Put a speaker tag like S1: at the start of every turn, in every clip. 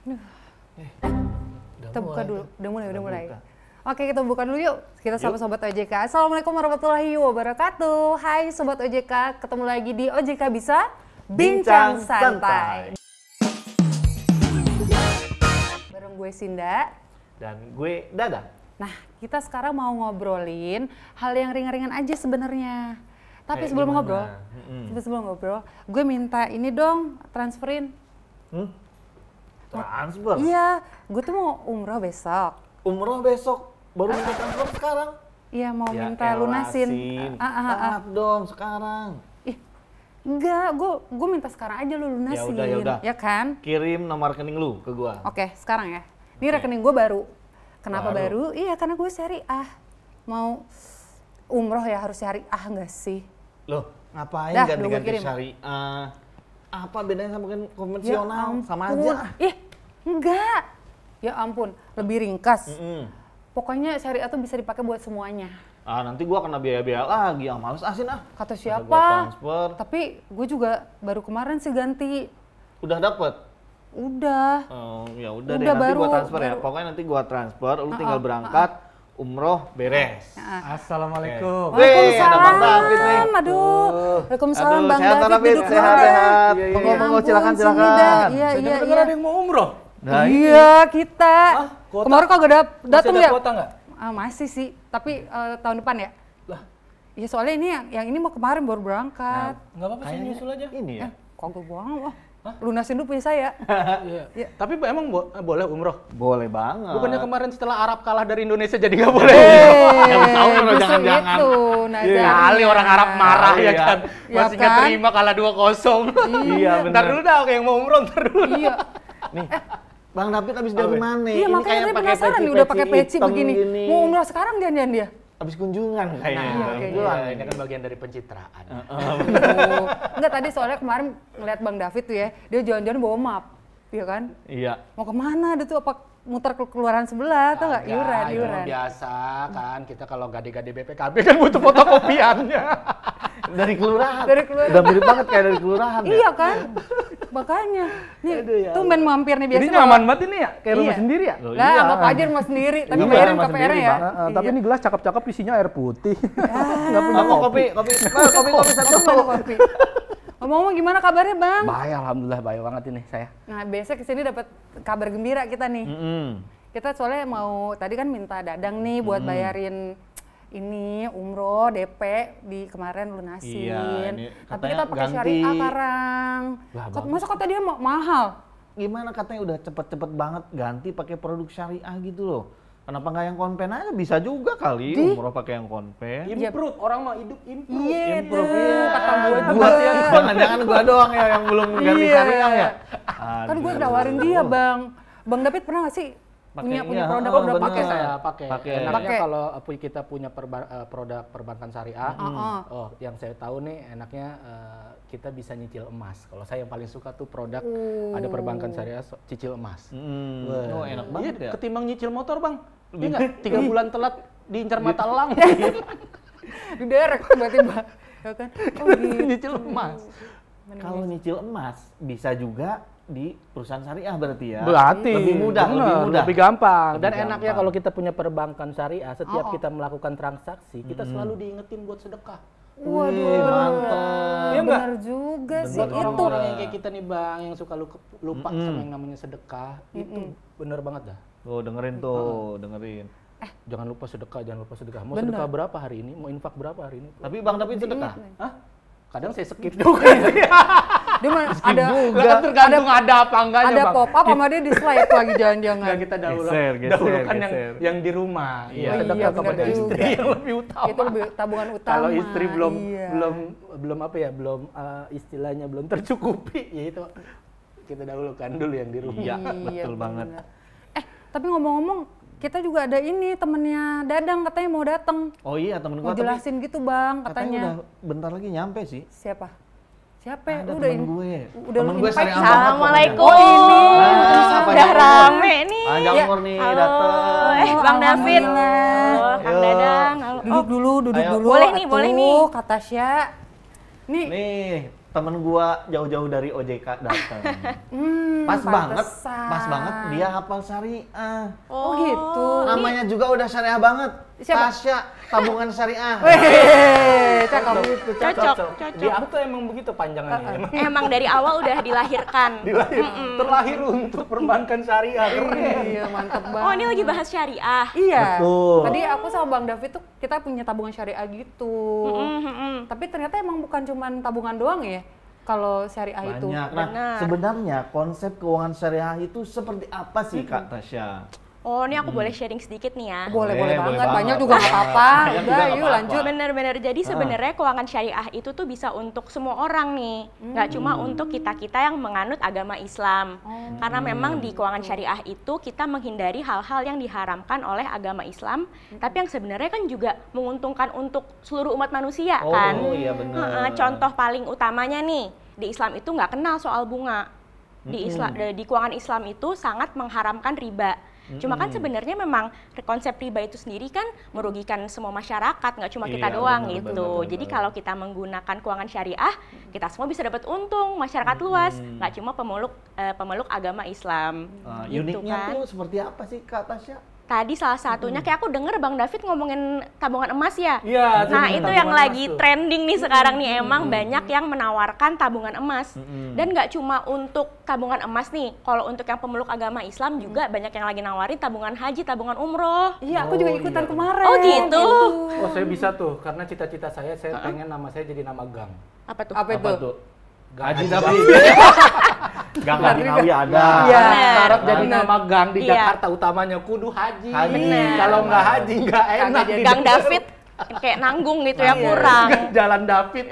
S1: Kita buka dulu, udah mulai.
S2: Buka.
S1: Oke, kita buka dulu yuk. Kita sama Sobat OJK. Assalamualaikum warahmatullahi wabarakatuh. Hai Sobat OJK, ketemu lagi di OJK Bisa Bincang Santai. Bareng gue Sinda.
S2: Dan gue Dadang.
S1: Nah, kita sekarang mau ngobrolin hal yang ringan-ringan aja sebenarnya. Tapi sebelum ngobrol, gue minta ini dong, transferin.
S2: Transfer?
S1: Iya, gue tuh mau umroh besok.
S2: Umroh besok? Baru minta transfer sekarang?
S1: Iya, mau
S2: Ya
S1: minta lunasin.
S2: Taat dong sekarang.
S1: Ih, enggak, gue minta sekarang aja lu lunasin.
S2: Ya udah.
S1: Ya kan?
S2: Kirim nomor rekening lu ke gua.
S1: Oke, sekarang ya. Ini rekening gue baru. Kenapa baru? Iya, karena gue syariah. Mau umroh ya harus syariah nggak sih?
S2: Loh, ngapain
S1: Dah,
S2: ganti-ganti syariah? Apa bedanya sama konvensional? Sama aja.
S1: Ih, enggak. Ya ampun, lebih ringkas. Pokoknya syariah tuh bisa dipakai buat semuanya.
S2: Nanti gua kena biaya-biaya lagi, males asin ah.
S1: Kata
S2: Masa
S1: siapa?
S2: gua transfer.
S1: Tapi gue juga baru kemarin sih ganti.
S2: Udah dapet?
S1: Udah.
S2: Ya udah deh, nanti gua transfer ya. Pokoknya nanti gua transfer, lu tinggal berangkat, umroh beres.
S3: Assalamualaikum.
S1: Waalaikumsalam.
S2: Ada Bang David nih.
S1: Aduh. Waalaikumsalam Bang
S2: sehat,
S1: David, duduk dulu
S2: sehat.
S1: deh.
S2: Monggo,
S1: Ampun,
S2: silakan.
S1: sini dah. Iya.
S3: Ada yang mau umroh?
S2: Nah,
S1: Iya, kita.
S3: Kuota?
S1: Kemarin kagak datang
S3: Masih
S1: ya?
S3: ada kuota nggak?
S1: Masih sih, tapi tahun depan ya.
S3: Lah,
S1: Iya, soalnya ini yang ini mau kemarin baru berangkat.
S3: nggak apa-apa sih, nyusul aja.
S2: ini ya.
S1: Kagak banget. Lunasin dulu punya saya.
S3: Iya. Tapi emang boleh umroh?
S2: Boleh banget.
S3: Bukannya kemarin setelah Arab kalah dari Indonesia jadi nggak boleh?
S2: tahu kalau
S1: justru
S2: jangan-jangan.
S1: itu.
S3: Kali orang Arab marah ya kan?
S1: Ya
S3: Masih nggak
S1: kan?
S3: terima kalah 2-0.
S2: Iya, bener.
S3: Ntar dulu dah, yang mau umroh ntar dulu.
S1: Iya.
S2: Nih, Bang David abis dari mana?
S1: Iya, makanya saya penasaran nih udah pakai peci begini. Mau umroh sekarang dia.
S2: Abis kunjungan kayaknya.
S1: Iya,
S3: Ini kan bagian dari pencitraan.
S1: Enggak, tadi soalnya kemarin ngeliat Bang David tuh ya, dia jalan-jalan bawa map. Iya kan?
S2: Iya.
S1: Mau kemana dia tuh, apa muter ke kelurahan sebelah atau enggak? Iuran.
S3: Biasa kan, kita kalau gade-gade BPKB kan butuh fotokopiannya.
S2: Dari kelurahan.
S1: Dari kelurahan.
S2: Udah mirip banget kayak dari kelurahan ya.
S1: Iya kan? Makanya. Nih, tumben mampir nih biasa.
S3: Jadi nyaman banget ini ya, kayak rumah sendiri ya?
S2: Loh,
S1: Lah,
S2: iya.
S1: anggap aja rumah sendiri, tapi
S2: Iya,
S1: bayarin
S2: rumah
S1: KPR
S2: sendiri,
S1: ya.
S2: Bang.
S3: Tapi ini gelas cakep-cakep isinya air putih.
S2: Kopi satu.
S1: Kopi. Ngomong-ngomong gimana kabarnya, Bang?
S3: Baik, alhamdulillah baik banget ini saya.
S1: Nah, biasa kesini dapat kabar gembira kita nih. Kita soalnya mau, tadi kan minta Dadang nih buat bayarin ini umroh DP di kemarin lunasin.
S2: Iya, ini
S1: Tapi
S2: katanya
S1: kita pakai
S2: ganti.
S1: syariah sekarang. Masa kata dia mahal?
S2: Gimana katanya udah cepet-cepet banget ganti pakai produk syariah gitu loh. Kenapa nggak yang konven aja? Bisa juga kali umroh pakai yang konven.
S3: Improve, orang mah hidup improve.
S1: Iya,
S2: Improve,
S1: deh,
S2: iya.
S1: kata gue
S2: Gua
S1: juga.
S2: jangan-jangan gua doang ya yang belum ganti
S1: Iya.
S2: syariah ya.
S1: Kan gue nawarin dia, Bang. Bang David pernah nggak sih punya
S2: iya.
S1: produk-produk
S2: bener.
S3: Pakai saya, pakai.
S2: Pakai.
S3: Enaknya
S1: Pakai.
S3: kalau kita punya produk perbankan syariah, yang saya tahu nih enaknya kita bisa nyicil emas. Kalau saya yang paling suka tuh produk ada perbankan syariah cicil emas.
S2: Oh, enak banget ya.
S3: Ketimbang nyicil motor, Bang. Iya nggak? 3 bulan telat diincar mata elang.
S1: di derek tiba-tiba. Ya kan? Oh, gitu.
S3: Nyicil emas.
S2: Kalau nyicil emas bisa juga di perusahaan syariah berarti ya.
S3: Berarti
S2: lebih mudah,
S3: lebih gampang. Dan
S2: Lebih
S3: enaknya
S2: gampang.
S3: kalau kita punya perbankan syariah, setiap kita melakukan transaksi, kita selalu diingetin buat sedekah.
S1: Waduh,
S2: mantap.
S3: Iya nggak?
S1: benar juga sih
S3: Buat
S1: itu.
S3: orang-orang yang kayak kita nih Bang, yang suka lupa sama yang namanya sedekah, itu bener banget dah.
S2: Tuh dengerin tuh, dengerin.
S3: Jangan lupa sedekah. Mau sedekah berapa hari ini? Mau infak berapa hari ini?
S2: Tapi Bang David sedekah.
S3: Hah? Kadang saya skip juga.
S1: Dia mah ada
S3: Lah, tergantung ada apa enggaknya,
S1: ada
S3: Bang.
S1: pop up sama dia di slide lagi jangan-jangan.
S3: Enggak, kita
S2: Geser.
S3: dahulukan yang di rumah.
S2: Iya.
S3: Sedekah
S1: Iya,
S3: kepada
S1: benar
S3: istri
S1: juga.
S3: yang lebih utama.
S1: Itu lebih tabungan utama.
S3: Kalau istri belum
S1: Iya.
S3: istilahnya belum tercukupi, ya itu kita dahulukan dulu yang di rumah.
S2: Iya, betul banget.
S1: benar. Tapi ngomong-ngomong, kita juga ada ini temennya Dadang katanya mau datang.
S2: Oh iya, temen
S1: Mau
S2: gua tapi
S1: jelasin gitu, Bang,
S2: katanya
S1: katanya.
S2: udah bentar lagi nyampe sih.
S1: Siapa? Siapa?
S2: Ada
S1: Lu udah
S2: temen gue.
S1: Udah
S2: Temen
S1: lu
S2: gue
S1: invite?
S2: syariah banget
S4: Assalamualaikum.
S2: pokoknya.
S1: Oh, ini.
S2: Nah,
S4: Udah rame nih.
S2: Panjang umur nih
S4: Halo.
S2: dateng.
S4: Bang David.
S1: Alhamdulillah.
S4: Oh, Kang
S2: Yuk.
S4: Dadang. Halo.
S1: Duduk dulu
S2: Ayo.
S1: dulu.
S4: Boleh nih,
S1: atuh,
S4: boleh nih.
S1: Kak Tasya. Nih,
S2: Nih, temen gua jauh-jauh dari OJK datang. Pas banget dia hafal syariah.
S1: Oh gitu.
S2: Namanya juga udah syariah banget.
S1: Siapa?
S2: Tasya, tabungan syariah.
S1: Cakep.
S4: Cocok.
S3: Di aku tuh emang begitu panjangannya.
S4: Emang dari awal udah dilahirkan.
S3: Terlahir untuk perbankan syariah. Keren.
S1: Iya, mantep banget.
S4: Oh, ini lagi bahas syariah.
S1: Iya.
S2: Betul.
S1: Tadi aku sama Bang David tuh kita punya tabungan syariah gitu. Tapi ternyata emang bukan cuma tabungan doang ya. Kalau syariah itu.
S2: Banyak. Nah,
S4: Benar.
S2: sebenarnya konsep keuangan syariah itu seperti apa sih Kak Tasya?
S4: Oh, ini aku boleh sharing sedikit nih ya.
S1: Boleh
S2: Boleh
S1: banget.
S2: banget.
S1: Banyak juga nggak apa-apa.
S2: Banyak juga
S1: Udah,
S2: nggak
S1: yuk
S2: apa-apa.
S1: lanjut.
S4: Bener-bener. Jadi sebenarnya keuangan syariah itu tuh bisa untuk semua orang nih. Nggak cuma untuk kita-kita yang menganut agama Islam. Karena memang di keuangan syariah itu kita menghindari hal-hal yang diharamkan oleh agama Islam. Tapi yang sebenarnya kan juga menguntungkan untuk seluruh umat manusia kan.
S2: Oh iya benar.
S4: Contoh paling utamanya nih, di Islam itu nggak kenal soal bunga. Di keuangan Islam itu sangat mengharamkan riba. Cuma kan sebenarnya memang konsep riba itu sendiri kan merugikan semua masyarakat, nggak cuma kita
S2: Iya,
S4: doang
S2: benar,
S4: gitu.
S2: benar.
S4: Jadi kalau kita menggunakan keuangan syariah, kita semua bisa dapat untung, masyarakat luas, nggak cuma pemeluk agama Islam. Gitu
S2: Uniknya
S4: kan.
S2: tuh seperti apa sih Kak Tasya?
S4: Tadi salah satunya kayak aku denger Bang David ngomongin tabungan emas ya.
S3: Iya,
S4: Nah,
S3: tabungan
S4: itu yang
S3: emas
S4: lagi
S3: tuh.
S4: trending nih sekarang nih, emang banyak yang menawarkan tabungan emas. Dan nggak cuma untuk tabungan emas nih, kalau untuk yang pemeluk agama Islam juga banyak yang lagi nawarin tabungan haji, tabungan umroh.
S1: Iya, aku juga ikutan kemarin.
S4: Oh gitu.
S3: Oh, saya bisa tuh karena cita-cita saya pengen nama saya jadi nama gang.
S4: Apa tuh?
S1: Apa
S2: Apa
S1: itu?
S2: tuh?
S3: Gang
S2: Haji
S3: Haji
S2: Nabi. Gang Haji Nabi ada.
S1: Iya.
S3: Syarat jadi
S1: Benar.
S3: nama gang di
S4: Iya.
S3: Jakarta utamanya kudu haji.
S2: Haji.
S4: Benar.
S3: Kalau nggak haji nggak enak.
S1: jadi.
S3: di
S4: Gang
S3: dalam.
S4: David kayak nanggung gitu ya, kurang.
S3: Jalan David.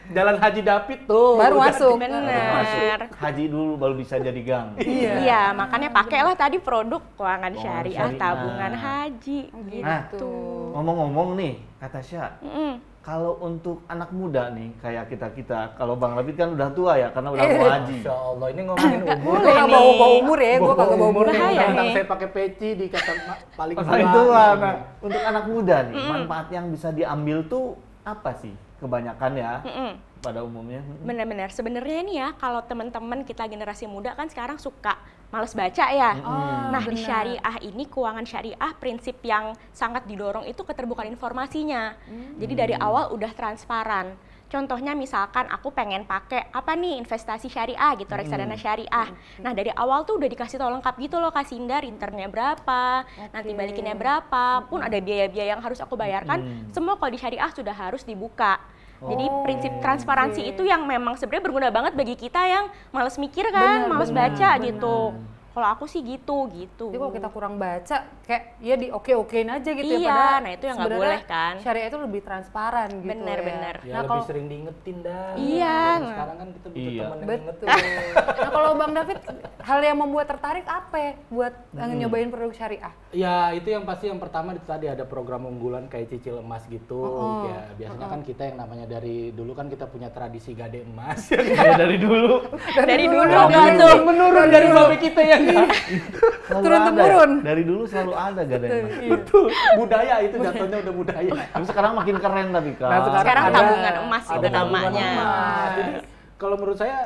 S3: Jalan Haji David tuh.
S1: Baru
S3: udah
S1: masuk.
S4: Bener.
S2: Haji dulu baru bisa jadi gang.
S4: Iya, makanya pakailah tadi produk keuangan syariah,
S2: syariah.
S4: tabungan haji
S2: Nah,
S4: gitu.
S2: ngomong-ngomong nih, Kak Tasya,
S4: Mm-mm.
S2: kalau untuk anak muda nih, kayak kita-kita, kalau Bang David kan udah tua ya, karena udah mau haji.
S3: Masya Allah, ini ngomongin umur.
S1: Gue nggak bawa umur ya, gue kagak bawa umur.
S3: nih.
S4: Bahaya
S3: Tentang
S4: nih.
S3: saya pakai peci di kata paling
S2: Paling
S3: tua.
S2: tua. Nah, untuk anak muda nih, manfaat yang bisa diambil tuh apa sih? Kebanyakan ya, pada umumnya.
S4: Bener-bener. Sebenarnya ini ya, kalau teman-teman kita generasi muda kan sekarang suka males baca ya. Nah, di syariah ini, keuangan syariah, prinsip yang sangat didorong itu keterbukaan informasinya. Jadi dari awal udah transparan. Contohnya misalkan aku pengen pakai apa nih, investasi syariah gitu, reksadana syariah. Nah, dari awal tuh udah dikasih tahu lengkap gitu loh, Kak Sinda, returnnya berapa, nanti balikinnya berapa, pun ada biaya-biaya yang harus aku bayarkan. Semua kalau di syariah sudah harus dibuka. Jadi prinsip transparansi itu yang memang sebenarnya berguna banget bagi kita yang males mikir kan, males baca gitu. Kalau aku sih gitu.
S1: Jadi kalau kita kurang baca, kayak ya di oke-okein aja gitu ya.
S4: Iya,
S1: Padahal
S4: nah itu yang nggak
S1: sebenarnya
S4: boleh kan.
S1: Syariah itu lebih transparan gitu
S4: Bener-bener.
S1: ya.
S3: Ya
S1: Nah,
S3: lebih
S1: kalau
S3: sering diingetin dah.
S4: Iya.
S3: Sekarang kan kita butuh
S2: Iya.
S3: teman yang
S1: betul.
S3: ingetin.
S1: Nah, kalau Bang David, hal yang membuat tertarik apa ya buat nyobain produk syariah?
S3: Ya itu yang pasti yang pertama itu tadi ada program unggulan kayak cicil emas gitu. Ya biasanya kan kita yang namanya dari dulu kan kita punya tradisi gade emas.
S2: Ya, dari dulu.
S4: Dari dulu
S1: Dari
S4: nggak
S1: dulu.
S4: tuh.
S3: Menurun dari bapak kita yang
S2: Selalu
S1: Turun
S2: ada
S1: temurun.
S2: ya. Dari dulu selalu ada gadanya.
S3: betul budaya itu jatuhnya udah budaya.
S2: Tapi sekarang makin keren tapi Kak.
S3: Nah,
S4: Sekarang
S3: ada-
S4: tabungan emas itu
S3: ada tabungan
S4: namanya.
S3: emas. Jadi kalau menurut saya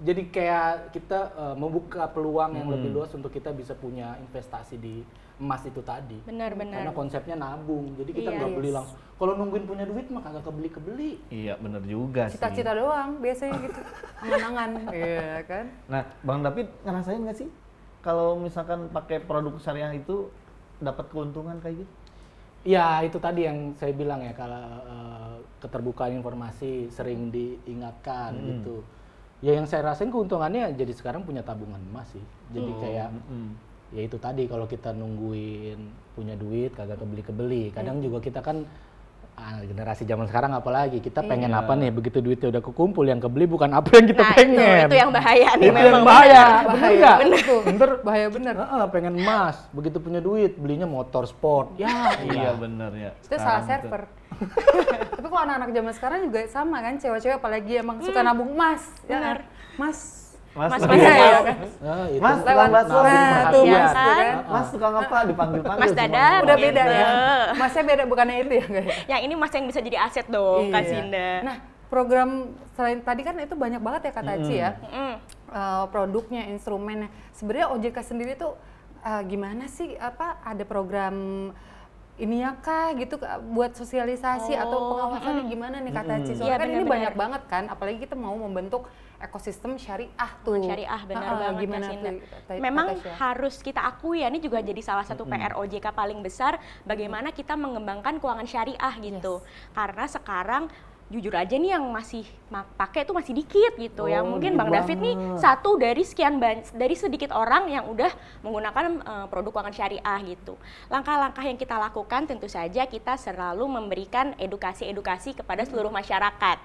S3: jadi kayak kita membuka peluang yang lebih luas untuk kita bisa punya investasi di emas itu tadi.
S4: Benar-benar.
S3: Karena konsepnya nabung. Jadi kita
S4: Iya.
S3: nggak beli langsung. Kalau nungguin punya duit mah kagak kebeli.
S2: Iya, bener juga sih.
S1: Cita-cita doang biasanya gitu. Angan-angan. Iya kan?
S2: Nah, Bang David ngerasain nggak sih kalau misalkan pakai produk syariah itu dapat keuntungan kayak gitu?
S3: Ya itu tadi yang saya bilang ya, kalau keterbukaan informasi sering diingatkan gitu. Ya yang saya rasain keuntungannya jadi sekarang punya tabungan emas sih. Jadi kayak ya itu tadi, kalau kita nungguin punya duit kagak kebeli-kebeli. Kadang juga kita kan generasi zaman sekarang apalagi kita pengen apa nih, begitu duitnya udah kekumpul yang kebeli bukan apa yang kita
S4: Nah,
S3: pengen.
S4: itu yang bahaya nih
S3: Itu yang
S4: memang.
S3: bahaya.
S1: Bener.
S3: Bener nggak?
S1: Bener. Bahaya bener.
S3: Pengen emas, begitu punya duit belinya motor sport. Ya,
S2: Iya, bener ya.
S1: Itu salah
S2: Sekarang
S1: server. Tapi kalau anak-anak zaman sekarang juga sama kan, cewek-cewek apalagi emang suka nabung emas.
S4: Bener.
S1: Ya, Mas.
S2: Mas,
S4: Mas,
S1: Iya,
S4: Mas.
S1: iya kan?
S3: Nah, itu.
S2: Mas,
S1: Lewat.
S2: tukang bakso.
S1: Nah, tuh
S3: perhatian.
S1: Mas tuh
S4: Kan?
S1: kan.
S2: Mas tukang apa? Dipanggil-panggil.
S4: Mas
S2: semua.
S4: Dadang.
S1: Udah beda
S4: Gitu.
S1: ya. Masnya beda bukannya itu ya kayak.
S4: Yang ini mas yang bisa jadi aset dong, Kak
S1: Iya.
S4: Sinda.
S1: Nah, program selain tadi kan itu banyak banget ya Kak Taci ya, produknya, instrumennya. Sebenarnya OJK sendiri tuh gimana sih? Ada program ini ya kah gitu buat sosialisasi atau pengawasannya gimana nih Kak Taci? Soalnya kan ini banyak banget kan, apalagi kita mau membentuk ekosistem syariah tuh.
S4: Syariah benar banget
S1: gimana
S4: Sinda.
S1: tuh?
S4: Memang harus kita akui ya, ini juga jadi salah satu PR OJK paling besar bagaimana kita mengembangkan keuangan syariah gitu. Karena sekarang jujur aja nih yang masih pakai itu masih dikit gitu ya. Mungkin Bang David nih satu dari dari sedikit orang yang udah menggunakan produk keuangan syariah gitu. Langkah-langkah yang kita lakukan tentu saja kita selalu memberikan edukasi-edukasi kepada seluruh masyarakat.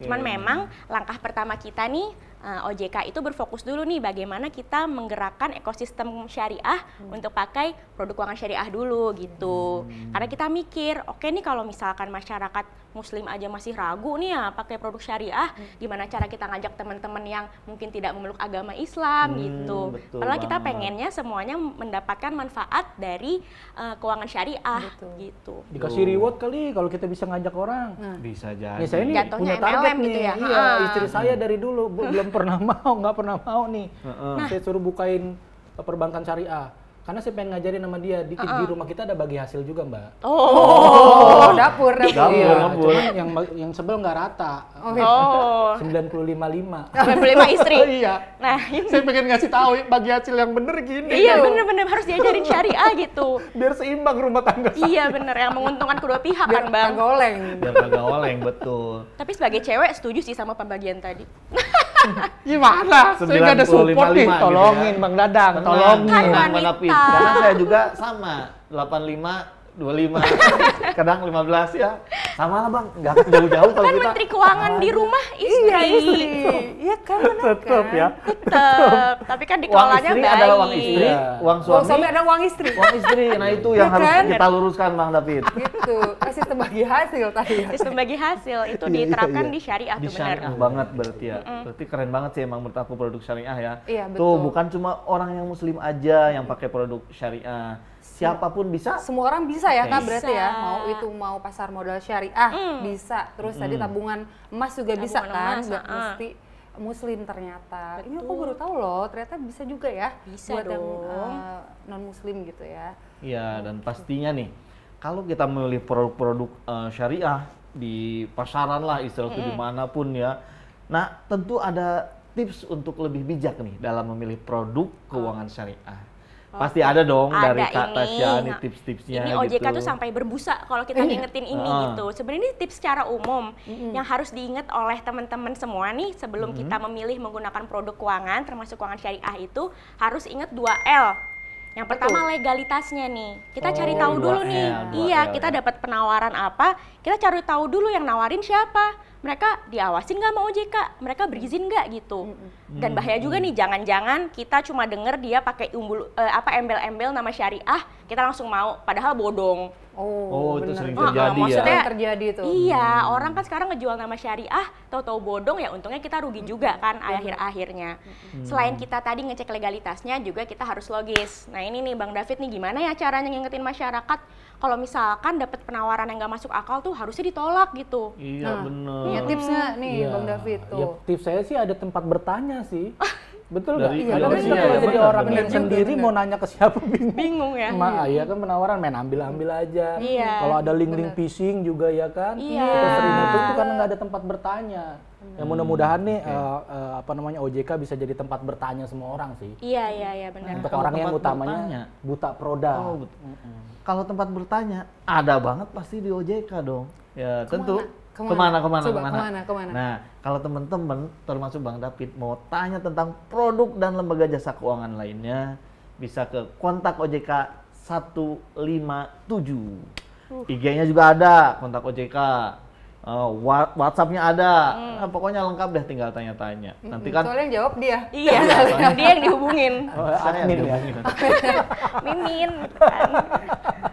S4: Cuman memang langkah pertama kita nih OJK itu berfokus dulu nih bagaimana kita menggerakkan ekosistem syariah untuk pakai produk keuangan syariah dulu gitu. Karena kita mikir, oke nih kalau misalkan masyarakat muslim aja masih ragu nih ya pakai produk syariah, gimana cara kita ngajak teman-teman yang mungkin tidak memeluk agama Islam gitu. Padahal kita pengennya semuanya mendapatkan manfaat dari keuangan syariah gitu.
S3: Dikasih reward kali kalau kita bisa ngajak orang.
S2: Bisa jadi.
S3: Nih saya ini
S4: Jatuhnya
S3: punya target
S4: MLM
S3: nih.
S4: gitu ya.
S3: Iya, istri saya dari dulu belum pernah mau, nggak pernah mau nih. Saya suruh bukain perbankan syariah. Karena saya pengen ngajarin sama dia, di rumah kita ada bagi hasil juga, Mbak.
S1: Dapur.
S3: Iya, cuman yang sebel nggak rata. 95-5.
S4: 95 istri.
S3: Iya.
S4: Nah,
S3: Saya pengen ngasih tahu bagi hasil yang bener gini.
S4: iya bener-bener harus diajarin syariah gitu.
S3: Biar seimbang rumah tangga.
S4: Iya bener, yang menguntungkan kedua pihak kan Bang.
S1: Kagak oleng.
S2: Biar kagak oleng, betul.
S4: Tapi sebagai cewek setuju sih sama pembagian tadi.
S3: Gimana? Saya nggak ada support nih.
S2: 95-5
S3: Tolongin
S2: gitu ya.
S3: Bang Dadang,
S4: Kan
S3: tolongin.
S4: wanita.
S2: Karena saya juga sama, 85, 25, kadang 15 ya. Sama lah Bang, nggak jauh-jauh kalau
S4: Kan
S2: kita.
S4: menteri keuangan di rumah istri.
S1: Iya kan benar
S3: Tetep
S1: kan?
S3: ya.
S4: Tetep. Tapi kan
S2: Uang
S4: dikeolanya
S2: istri
S4: baik.
S2: adalah uang istri,
S3: Iya.
S2: uang
S1: Uang suami
S2: suami,
S1: ada uang istri.
S2: uang istri. Nah itu yang
S1: Ya
S2: harus
S1: kan?
S2: kita luruskan Bang David.
S1: Gitu. Sistem bagi hasil tadi ya.
S4: Sistem bagi hasil itu
S2: Iya,
S4: diterapkan
S2: iya.
S4: di syariah
S2: Di
S4: tuh benar.
S2: syariah banget berarti ya. Berarti keren banget sih emang menurut aku produk syariah ya.
S1: Iya,
S2: Tuh
S1: betul.
S2: bukan cuma orang yang muslim aja yang pakai produk syariah. Siapapun bisa.
S1: Semua orang bisa ya Kak
S2: Bisa.
S1: berarti ya. Mau pasar modal syariah bisa. Terus tadi tabungan emas juga bisa
S4: Tabungan
S1: kan.
S4: emas,
S1: Nggak mesti muslim ternyata. Ini aku baru tahu loh, ternyata bisa juga ya
S4: Bisa
S1: buat yang
S4: dong.
S1: non muslim gitu ya.
S2: Iya, dan pastinya nih, kalau kita memilih produk-produk syariah di pasaran lah, istilahnya dimanapun ya. Nah, tentu ada tips untuk lebih bijak nih dalam memilih produk keuangan syariah. Pasti ada dong
S4: Ada
S2: dari Kak
S4: ini.
S2: Tasya nih tips-tipsnya
S4: Ini
S2: gitu.
S4: OJK tuh sampai berbusa kalau kita ngingetin ini gitu. Sebenarnya ini tips secara umum yang harus diingat oleh teman-teman semua nih sebelum kita memilih menggunakan produk keuangan termasuk keuangan syariah itu harus ingat 2L. Yang pertama legalitasnya nih. Kita cari tahu
S2: 2L,
S4: dulu nih.
S2: 2L
S4: Iya,
S2: ya.
S4: kita dapat penawaran apa, kita cari tahu dulu yang nawarin siapa. Mereka diawasin nggak sama OJK? Mereka berizin nggak gitu? Dan bahaya juga nih, jangan-jangan kita cuma denger dia pakai embel-embel nama syariah, kita langsung mau, padahal bodong.
S2: Oh, itu
S1: bener.
S2: sering
S4: Oh,
S2: terjadi ya.
S4: maksudnya-
S1: Terjadi tuh.
S4: Iya, orang kan sekarang ngejual nama syariah, tahu-tahu bodong ya untungnya kita rugi juga kan akhir-akhirnya. Selain kita tadi ngecek legalitasnya, juga kita harus logis. Nah ini nih Bang David nih, gimana ya caranya ngingetin masyarakat kalau misalkan dapat penawaran yang nggak masuk akal tuh harusnya ditolak gitu.
S2: Iya, bener.
S1: Iya tipsnya nih
S3: Iya.
S1: Bang David
S3: Ya,
S1: tuh.
S3: tips saya sih ada tempat bertanya sih. Betul nggak?
S2: Dari-
S3: Karena
S2: dari-
S3: kita
S2: iya,
S3: kalau
S2: iya,
S3: jadi
S2: benar,
S3: orang
S2: benar
S3: yang
S1: juga,
S3: sendiri
S1: benar.
S3: mau nanya ke siapa bingung.
S4: Bingung ya.
S3: Iya kan penawaran main ambil-ambil aja.
S4: Iya.
S3: Kalau ada link-link phishing juga ya kan.
S4: Iya.
S3: Kita sering itu karena nggak ada tempat bertanya. Ya mudah-mudahan nih OJK bisa jadi tempat bertanya semua orang sih.
S4: Iya benar.
S3: Untuk
S2: Kalau
S3: orang yang
S2: tempat
S3: utamanya
S2: bertanya.
S3: buta produk.
S2: Oh, betul. Kalau tempat bertanya, ada banget pasti di OJK dong. Ya, tentu.
S1: Kemana?
S2: Kemana?
S1: Coba, kemana?
S2: Nah, kalau teman-teman, termasuk Bang David, mau tanya tentang produk dan lembaga jasa keuangan lainnya, bisa ke kontak OJK 157. IG-nya juga ada, kontak OJK. WhatsApp-nya ada. Nah, pokoknya lengkap deh, tinggal tanya-tanya. Nanti kan
S1: Soalnya yang jawab dia.
S4: Iya, dia yang dihubungin.
S3: Admin ya.
S4: Mimin. Kan.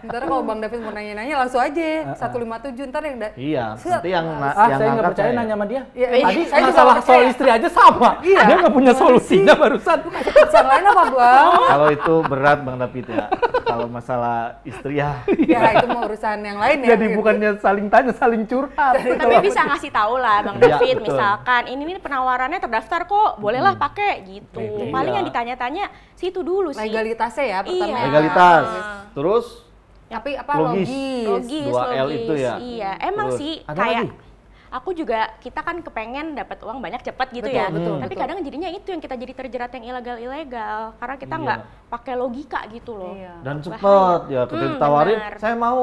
S1: Ntar kalau Bang David mau nanya-nanya langsung aja 157 ntar yang
S2: Iya,
S1: Set.
S2: nanti yang
S3: saya nggak
S2: angkat
S3: percaya
S2: saya.
S3: nanya sama dia.
S1: Iya,
S3: Tadi
S1: saya juga
S3: masalah
S1: nggak
S3: soal
S1: percaya.
S3: istri aja sama.
S1: Iya.
S3: Dia nggak punya solusinya barusan.
S1: yang lain apa Bang?
S2: Kalau itu berat Bang David ya. Kalau masalah istri ya.
S1: Ya itu mau urusan yang lain ya.
S3: Jadi bukannya saling tanya, saling curhat.
S4: Tapi bisa ngasih tahu lah Bang
S2: Iya,
S4: David,
S2: betul.
S4: misalkan ini nih penawarannya terdaftar kok, bolehlah pakai gitu.
S3: Iya.
S4: Paling yang ditanya-tanya situ dulu sih.
S1: legalitasnya ya pertama.
S4: Iya.
S2: Legalitas. Terus
S1: Tapi apa
S2: Logis.
S4: Logis,
S2: 2L itu ya?
S4: Iya, emang
S2: Terus,
S4: sih
S2: ada
S4: kayak
S2: lagi?
S4: aku juga, kita kan kepengen dapat uang banyak cepet gitu
S1: Betul,
S4: ya.
S1: betul,
S4: Tapi
S1: betul.
S4: kadang jadinya itu yang kita jadi terjerat yang ilegal-ilegal karena kita
S2: Iya.
S4: nggak pakai logika gitu loh.
S1: Iya.
S2: dan
S4: Bahaya.
S2: cepet ya ketika ditawarin
S4: benar.
S2: saya mau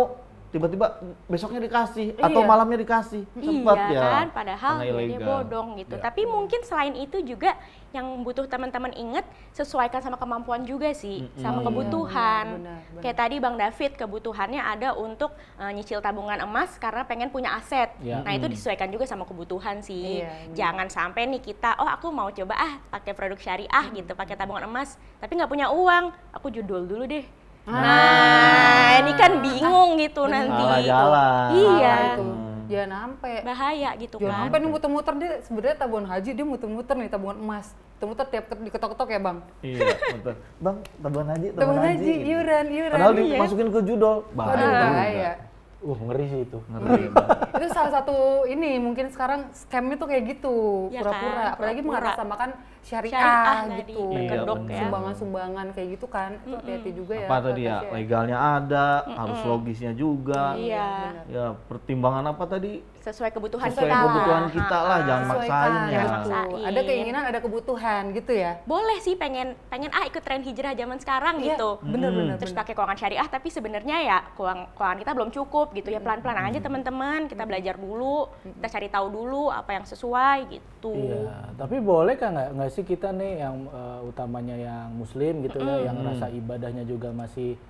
S2: tiba-tiba besoknya dikasih atau
S1: Iya.
S2: malamnya dikasih cepet
S4: Iya
S2: ya
S4: kan, padahal
S2: karena
S4: ya dia
S2: ilegal.
S4: bodong gitu.
S2: Ya.
S4: Tapi mungkin selain itu juga yang butuh teman-teman ingat, sesuaikan sama kemampuan juga sih, sama
S1: Iya,
S4: kebutuhan.
S1: benar.
S4: Kayak tadi Bang David, kebutuhannya ada untuk nyicil tabungan emas karena pengen punya aset.
S3: Ya.
S4: Nah itu disesuaikan juga sama kebutuhan sih.
S1: Iya, benar.
S4: Jangan sampai nih kita, oh aku mau coba pakai produk syariah gitu, pakai tabungan emas, tapi nggak punya uang, aku judul dulu deh. Nah, ini kan bingung gitu nanti.
S2: Salah jalan.
S4: Iya.
S1: Salah itu. Jangan sampai.
S4: Bahaya gitu
S1: Jangan
S4: kan.
S1: sampai nih muter-muter dia sebenarnya tabungan haji dia muter-muter nih tabungan emas. Muter-muter tiap diketok-ketok ya Bang.
S2: Iya, betul. Bang, tabungan haji,
S1: Tabungan haji,
S2: gitu.
S1: iuran.
S2: Padahal
S1: Iya.
S2: dimasukin ke judol.
S1: Waduh,
S2: juga.
S1: bahaya.
S3: Ngeri sih itu.
S2: Ngeri. Bang.
S1: Itu salah satu ini mungkin sekarang scam itu kayak gitu,
S4: Ya
S1: pura-pura.
S4: kan,
S1: Apalagi
S4: pura-pura.
S1: mengatasnamakan syariah,
S4: Syariah tadi,
S1: gitu.
S4: berkedok
S2: Iya,
S4: ya.
S1: Sumbangan-sumbangan kayak gitu kan. Itu hati-hati juga ya.
S2: Apa tadi ya?
S1: Tasya.
S2: Legalnya ada, harus logisnya juga.
S4: Iya.
S2: Ya, pertimbangan apa tadi?
S4: Sesuai kebutuhan
S2: Sesuai
S4: kita.
S2: kebutuhan kita lah, jangan
S1: Sesuaikan,
S2: maksain ya.
S1: gitu.
S4: Maksain.
S1: Ada keinginan, ada kebutuhan gitu ya.
S4: Boleh sih pengen ikut tren hijrah zaman sekarang
S1: Iya,
S4: gitu.
S1: bener-bener.
S4: Terus pakai keuangan syariah, tapi sebenarnya ya keuangan kita belum cukup gitu ya, pelan-pelan aja teman-teman, kita belajar dulu, kita cari tahu dulu apa yang sesuai gitu.
S3: Iya, tapi boleh kan nggak sih kita nih yang utamanya yang muslim gitu ya, yang rasa ibadahnya juga masih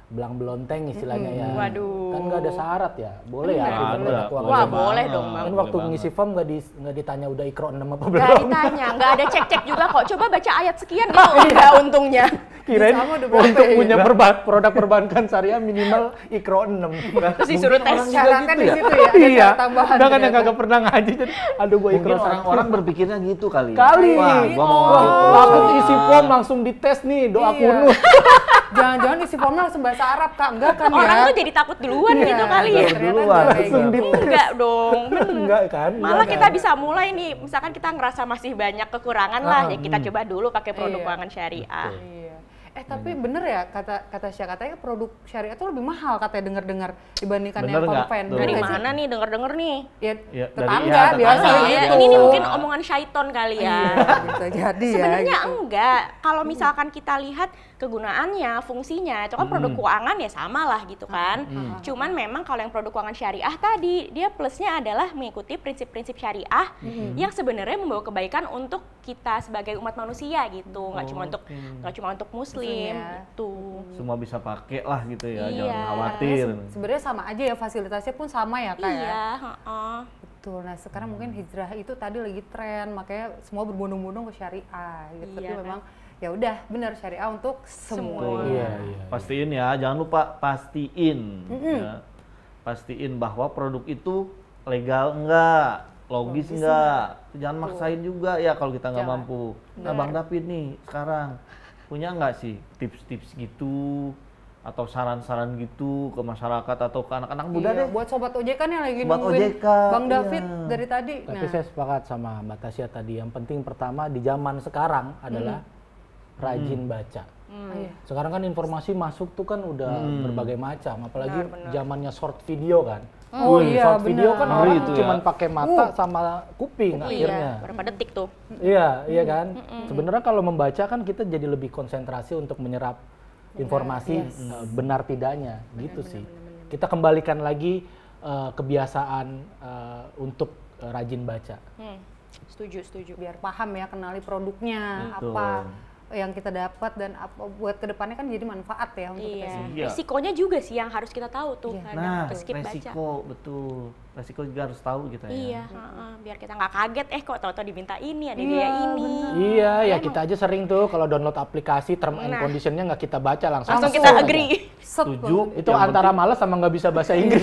S3: belang-belonteng istilahnya ya.
S4: Waduh.
S3: Kan nggak ada syarat ya, boleh ya?
S2: Nggak
S3: kita
S2: ada,
S3: pakai keuangan
S4: Wah,
S3: syariah.
S4: boleh dong, Bang.
S3: Kan
S2: Boleh
S3: waktu
S2: banget.
S3: ngisi form nggak ditanya udah Iqra 6 apa
S4: Nggak
S3: belum.
S4: ditanya, nggak ada cek-cek juga kok. Coba baca ayat sekian gitu, enggak untungnya.
S3: Kirain
S1: Sama udah berapa
S3: untuk
S1: ya?
S3: punya produk perbankan syariah minimal Iqra 6.
S4: Terus disuruh tes.
S1: Syaratnya di
S2: ya?
S1: situ ya, ada
S3: Iya,
S1: syarat tambahan.
S3: udah kan yang
S1: ternyata.
S3: kagak pernah ngaji jadi aduh gua
S2: Mungkin
S3: Iqra
S2: orang-orang berpikirnya gitu kali.
S3: Kali.
S2: Wah, gua mau
S3: Wah,
S2: ngambil
S3: langsung
S2: perusahaan.
S3: isi form langsung dites nih doa
S1: Iya.
S3: kunut.
S1: Jangan-jangan isi formnya langsung bahasa Arab Kak, enggak kan ya?
S4: Orang tuh jadi takut duluan
S1: Iya,
S4: gitu kali ya.
S1: ternyata
S2: Duluan.
S1: enggak kayak
S3: Langsung
S1: gitu.
S3: dites.
S4: Enggak dong.
S3: Enggak kan?
S4: Malah
S3: Enggak
S4: kita
S3: kan?
S4: bisa mulai nih, misalkan kita ngerasa masih banyak kekurangan lah, ya kita coba dulu pakai produk
S1: Iya.
S4: keuangan syariah.
S1: Iya. Tapi bener ya kata Syah, katanya produk syariah itu lebih mahal katanya dengar-dengar dibandingkan
S2: Bener
S1: yang
S2: nggak?
S1: konven.
S2: Tuh.
S1: Bener
S4: Dari
S1: nggak sih?
S4: mana nih denger-denger nih?
S1: Ya,
S2: Ya, dari-
S1: tetangga
S2: ya,
S1: biasa
S2: tetangga.
S4: Iya,
S1: gitu.
S4: ini mungkin omongan syaiton kali ya.
S1: Bisa jadi ya.
S4: Sebenarnya
S1: gitu.
S4: enggak. Kalau misalkan kita lihat kegunaannya, fungsinya, itu kan produk keuangan ya sama lah gitu kan. Cuman memang kalau yang produk keuangan syariah tadi, dia plusnya adalah mengikuti prinsip-prinsip syariah yang sebenarnya membawa kebaikan untuk kita sebagai umat manusia gitu. Nggak cuma untuk muslim
S1: Muslim ya.
S4: gitu.
S2: Semua bisa pakai lah gitu ya,
S4: Iya.
S2: jangan khawatir.
S1: Sebenarnya sama aja ya, fasilitasnya pun sama ya Kak ya.
S4: Iya, heeh.
S1: Betul. Nah sekarang mungkin hijrah itu tadi lagi tren, makanya semua berbondong-bondong ke syariah gitu. Tapi
S4: Iya,
S1: memang ya udah benar syariah untuk semua.
S3: Iya, iya.
S2: Pastiin ya, jangan lupa pastiin. Ya. Pastiin bahwa produk itu legal enggak, logis enggak. Jangan maksain juga ya kalau kita nggak
S1: Jangan.
S2: mampu. Nah Bang David nih sekarang punya nggak sih tips-tips gitu atau saran-saran gitu ke masyarakat atau ke anak-anak muda
S1: Iya,
S2: deh?
S1: buat sobat OJK nih yang lagi
S2: Sobat
S1: nungguin
S2: OJK,
S1: Bang
S2: iya.
S1: David dari tadi.
S3: Tapi saya sepakat sama Mbak Tasya tadi. Yang penting pertama di zaman sekarang adalah rajin baca.
S1: Iya.
S3: Sekarang kan informasi masuk tuh kan udah berbagai macam, apalagi zamannya short video kan.
S1: Oh
S3: Wih,
S1: iya,
S3: short video kan
S1: benar.
S3: orang
S2: Ngeri itu ya.
S3: cuman pakai mata sama kuping akhirnya.
S4: Iya, berapa detik tuh?
S3: Iya, iya kan. Sebenarnya kalau membaca kan kita jadi lebih konsentrasi untuk menyerap informasi benar tidaknya, gitu sih. Kita kembalikan lagi kebiasaan untuk rajin baca.
S4: Setuju.
S1: Biar paham ya, kenali produknya
S2: Betul.
S1: apa, yang kita dapat dan apa buat kedepannya kan jadi manfaat ya untuk kita semua.
S2: Iya.
S4: Risikonya juga sih yang harus kita tahu tuh.
S1: Iya.
S4: Kadang
S2: Nah,
S4: skip baca.
S2: resiko betul. Resiko juga harus tahu kita ya.
S4: Iya, biar kita nggak kaget, kok tahu-tahu diminta ini, ada
S1: Iya,
S4: biaya ini.
S3: Iya, ya kita aja sering tuh kalau download aplikasi term and
S4: Nah.
S3: conditionnya nggak kita baca langsung.
S4: Langsung kita
S3: aja.
S4: agree.
S2: Setuju.
S3: Itu
S2: Yang
S3: antara
S2: penting-
S3: malas sama nggak bisa bahasa Inggris.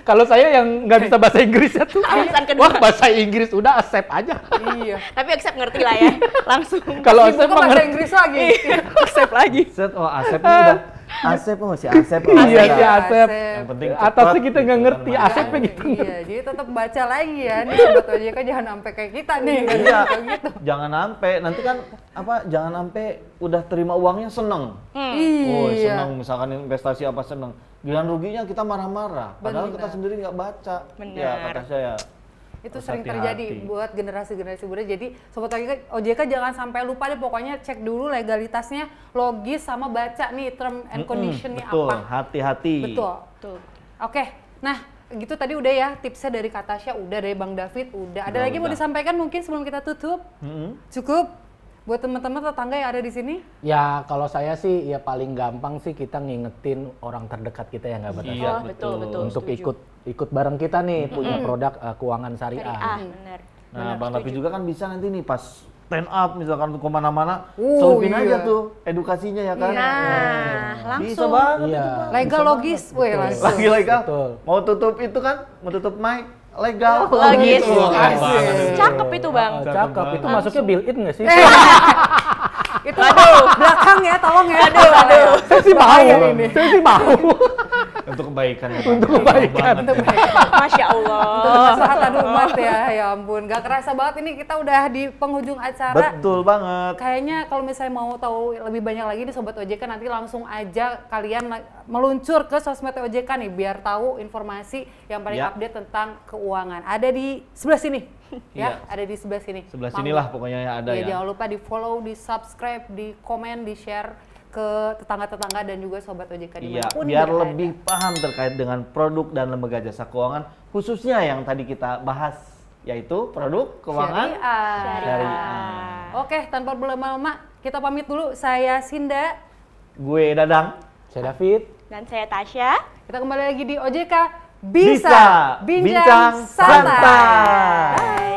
S3: Kalau saya yang nggak bisa bahasa Inggris ya tuh,
S4: Alasan kedua.
S3: wah bahasa Inggris udah accept aja.
S1: Iya.
S4: Tapi accept ngerti lah ya, langsung.
S3: Kalau
S1: Ibu
S3: accept
S1: kok
S3: mah
S1: bahasa
S3: ngerti.
S1: Inggris lagi.
S4: accept lagi.
S2: Set, oh Asep ini udah Asep si Asep.
S3: Iya
S2: udah.
S3: si Asep.
S2: Yang penting
S3: Atasnya
S2: cepat,
S3: kita nggak
S2: gitu
S3: ngerti,
S2: kan,
S3: Asepnya
S2: makanya.
S3: gitu.
S1: Iya, jadi tetap baca lagi ya. Nih sobat OJK jangan sampai kayak kita nih.
S2: Iya,
S1: Kayak gitu.
S2: jangan sampai nanti kan jangan sampai udah terima uangnya seneng. Oh,
S1: Iya.
S2: seneng misalkan investasi apa seneng. Giliran ruginya kita marah-marah. Padahal
S1: Benar.
S2: kita sendiri nggak baca.
S4: Benar.
S2: Ya kata saya.
S1: Itu
S2: harus
S1: sering
S2: hati-hati.
S1: terjadi buat generasi-generasi muda. Jadi sobat OJK jangan sampai lupa deh, pokoknya cek dulu legalitasnya, logis sama baca nih term and conditionnya
S2: Betul,
S1: apa.
S2: hati-hati.
S1: Betul.
S4: Tuh.
S1: Oke, nah gitu tadi udah ya tipsnya dari Kak Tasya, udah dari Bang David, udah. Ada lagi mau
S2: Udah.
S1: disampaikan mungkin sebelum kita tutup?
S2: Mm-mm.
S1: Cukup buat teman-teman tetangga yang ada di sini?
S3: Ya kalau saya sih ya paling gampang sih kita ngingetin orang terdekat kita yang nggak batas.
S2: Iya,
S4: Oh, betul.
S3: Untuk
S4: setuju.
S3: ikut bareng kita nih punya produk keuangan syariah.
S4: Syariah, bener.
S2: Nah, Bang David juga kan bisa nanti nih pas stand up misalkan untuk kemana-mana,
S1: Oh,
S2: selipin
S1: iya.
S2: aja tuh edukasinya ya kan.
S4: Nah,
S2: Bisa
S4: langsung.
S2: banget
S3: Iya.
S2: itu, Bang.
S1: Legal
S2: Bisa
S1: logis,
S2: banget.
S1: weh
S3: Betul.
S1: langsung.
S2: Lagi legal.
S3: Betul.
S2: Mau tutup itu kan, mau tutup mic legal.
S4: Logis.
S2: Wah, keren
S1: Asik.
S2: banget.
S4: Cakep itu Bang.
S3: Cakep, itu masuknya built-in nggak sih?
S1: Itu belakang ya, tolong ya.
S4: Aduh.
S3: Saya sih mau,
S1: Bahaya ini.
S3: saya sih mau.
S2: Untuk kebaikan ya, Bang.
S3: Untuk kebaikan.
S2: Untuk
S4: Masya Allah.
S1: Untuk kemaslahatan umat ya, ya ampun. Gak kerasa banget ini kita udah di penghujung acara.
S2: Betul banget.
S1: Kayaknya kalau misalnya mau tahu lebih banyak lagi nih Sobat OJK, nanti langsung aja kalian meluncur ke sosmed OJK nih biar tahu informasi yang paling
S2: Ya.
S1: update tentang keuangan. Ada di sebelah sini.
S2: Iya.
S1: Ya, ada di sebelah sini.
S2: Sebelah
S1: Mau-
S2: sinilah pokoknya yang ada
S1: Iya,
S2: ya.
S1: jangan lupa di follow, di subscribe, di komen, di share ke tetangga-tetangga dan juga Sobat OJK
S2: Iya,
S1: dimanapun
S2: biar
S1: berada.
S2: lebih paham terkait dengan produk dan lembaga jasa keuangan, khususnya yang tadi kita bahas, yaitu produk keuangan syariah.
S1: Oke, tanpa berlama-lama, kita pamit dulu. Saya Sinda.
S2: Gue Dadang.
S3: Saya David.
S4: Dan saya Tasya.
S1: Kita kembali lagi di OJK Bisa, Bincang Santai.
S2: Santai.